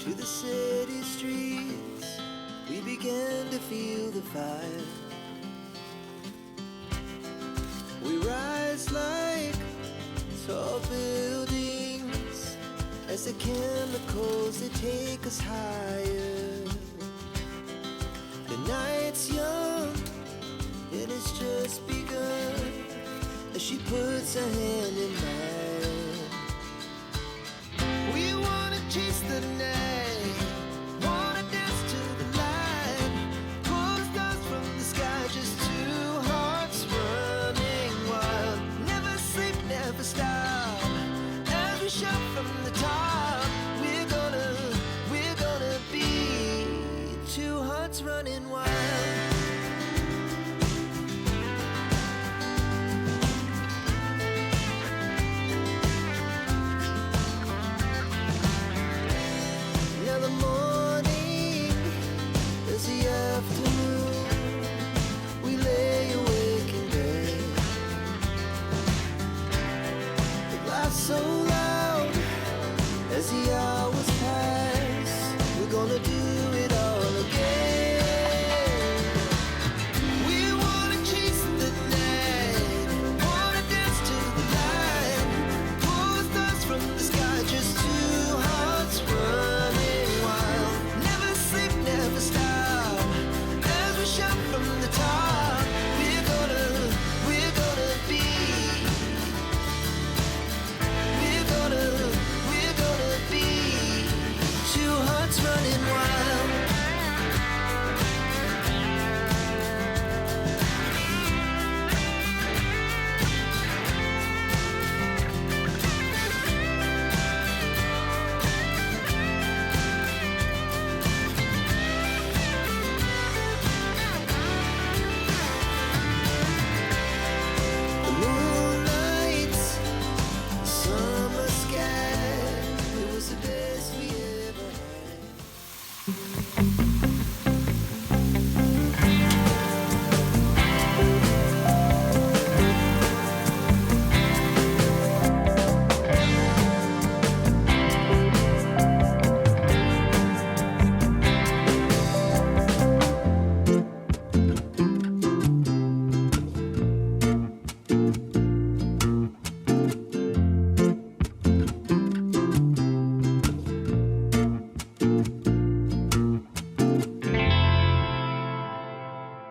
to the city streets, we began to feel the fire. We rise like tall buildings as the chemicals they take us higher. The night's young and it's just begun as she puts her hand in mine. We wanna chase the night, wanna dance to the light, pull the stars from the sky, just two hearts running wild. Never sleep, never stop, as we shout from the top. We're gonna be two hearts running wild. Now the morning is the afternoon. We lay awake in bed. The laughs so loud as the hours pass. We're gonna do it all again. We wanna chase the night, wanna dance to the light, pull the stars from the sky, just two hearts running wild. Never sleep, never stop, as we shout from the top. We're gonna be, we're gonna be two hearts running wild. The moonlight, the summer sky, it was the best we ever had.